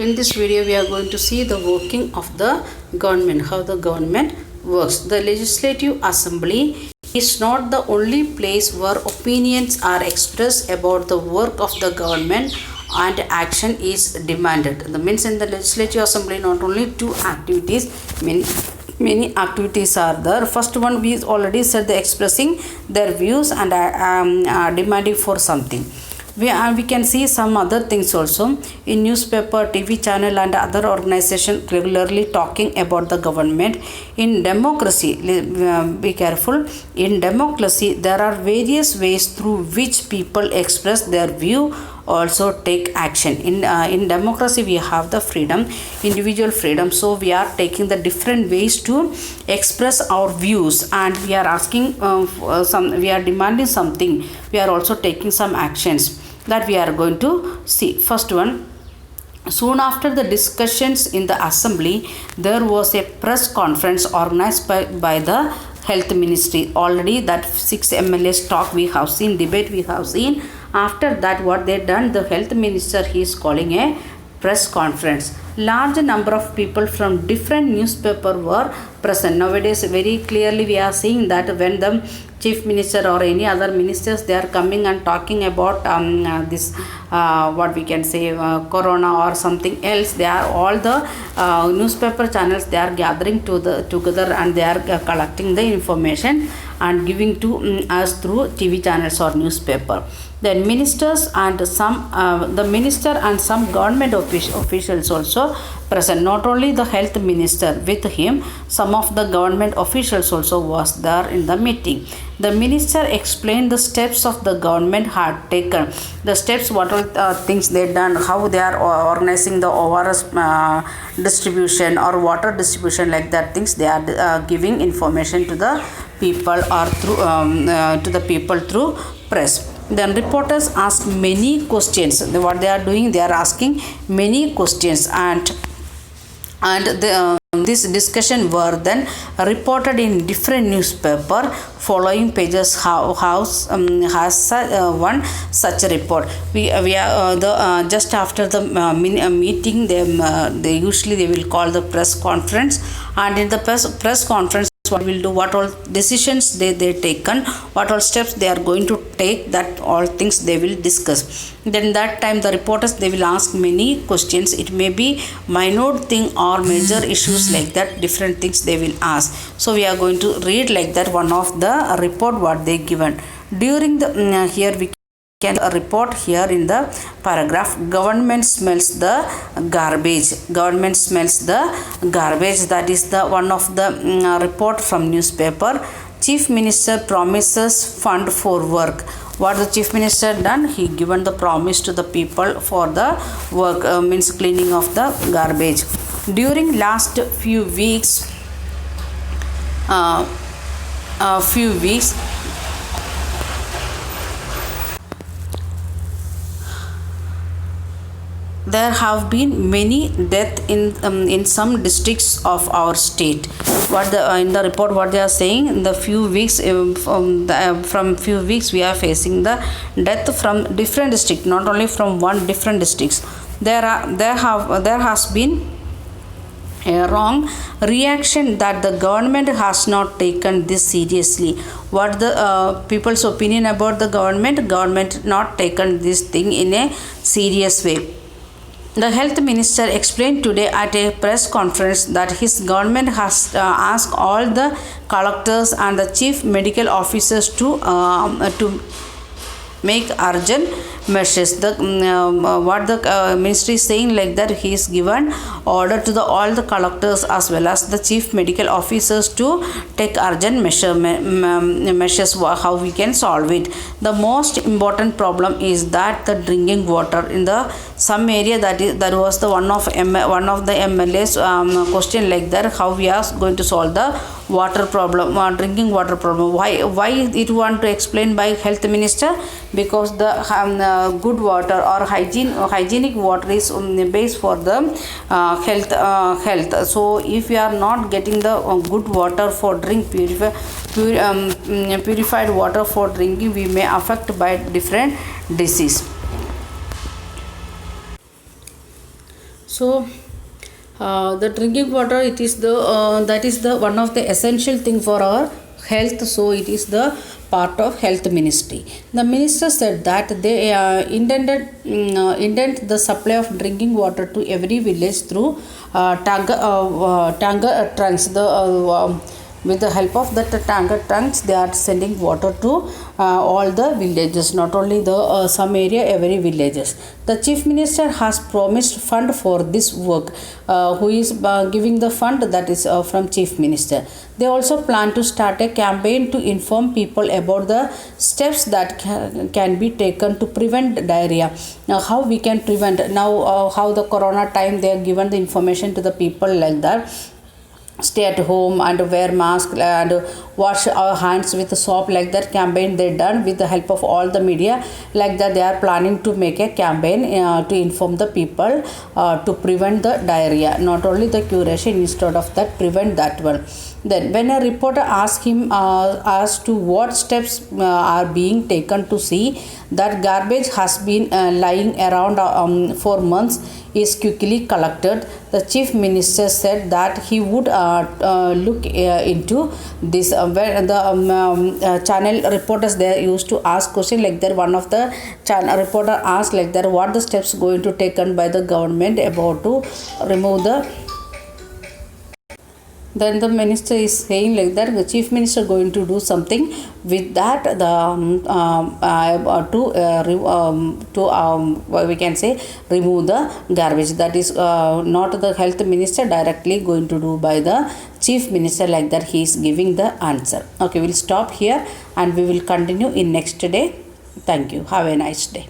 In this video we are going to see the working of the government, how the government works. The legislative assembly is not the only place where opinions are expressed about the work of the government and action is demanded. The means in the legislative assembly not only two activities, many activities are there. First one we already said, the expressing their views and demanding for something. We can see some other things also in newspaper, TV channel and other organization regularly talking about the government. In democracy, be careful, in democracy there are various ways through which people express their view, also take action. In democracy we have the freedom, individual freedom, so we are taking the different ways to express our views, and we are asking we are demanding something, we are also taking some actions that we are going to see. First one, soon after the discussions in the assembly, there was a press conference organized by the health ministry. Already that 6 MLAs talk we have seen, debate we have seen. After that what they done, the health minister, he is calling a press conference. Large number of people from different newspaper were present. Nowadays very clearly we are seeing that when the chief minister or any other ministers, they are coming and talking about this what we can say corona or something else, they are all the newspaper channels, they are gathering together and they are collecting the information and giving to us through TV channels or newspaper. Then ministers and some the minister and some government officials also present. Not only the health minister, with him some of the government officials also was there in the meeting. The minister explained the steps of the government had taken, the steps, what all things they done, how they are organizing the ORS distribution or water distribution, like that things they are giving information to the people or through to the people through press. Then reporters asked many questions. What they are doing, they are asking many questions, and this discussion were then reported in different newspaper. Following pages has one such a report. We are just after the meeting, they usually will call the press conference, and in the press conference what will do, what all decisions they taken, what all steps they are going to take, that all things they will discuss. Then that time the reporters, they will ask many questions. It may be minute thing or major issues, like that different things they will ask. So we are going to read like that one of the report what they given during the here we can report here in the paragraph. Government smells the garbage. Government smells the garbage. That is the one of the report from newspaper. Chief minister promises fund for work. What the chief minister done? He given the promise to the people for the work, means cleaning of the garbage. During last few weeks, there have been many deaths in some districts of our state. What the in the report what they are saying, in the few weeks from few weeks we are facing the death from different districts, not only from one different districts. There has been a wrong reaction that the government has not taken this seriously. What the people's opinion about the government not taken this thing in a serious way. The health minister explained today at a press conference that his government has asked all the collectors and the chief medical officers to make urgent measures. The what the ministry is saying, like that he is given order to the all the collectors as well as the chief medical officers to take urgent measures how we can solve it. The most important problem is that the drinking water in the some area, that was the one of the MLA's question, like that how we are going to solve the water problem, drinking water problem. Why it want to explain by health minister? Because the good water or hygienic water is base for the health. So if we are not getting the good water for drink, purified water for drinking, we may affect by different disease. So the drinking water, it is the that is the one of the essential thing for our health. So it is the part of health ministry. The minister said that they intend the supply of drinking water to every village through tanker trunks. With the help of that tanker trunks, they are sending water to all the villages, not only the some area, every villages. The chief minister has promised fund for this work. Who is giving the fund? That is from chief minister. They also plan to start a campaign to inform people about the steps that can be taken to prevent diarrhea. Now how we can prevent, now how the corona time they are given the information to the people like that, stay at home and wear mask and wash our hands with soap, like that campaign they done with the help of all the media. Like that they are planning to make a campaign to inform the people to prevent the diarrhea, not only the curation, instead of that prevent that one. Then when a reporter asked him as to what steps are being taken to see that garbage has been lying around for months is quickly collected, the chief minister said that he would look into this. When the channel reporters, they used to ask question like that, one of the channel reporter asked like that, what the steps going to taken by the government about to remove the. Then the minister is saying like that the chief minister going to do something with that, the we can say remove the garbage. That is not the health minister directly going to do, by the chief minister, like that he is giving the answer. Okay, we'll stop here and we will continue in next day. Thank you. Have a nice day.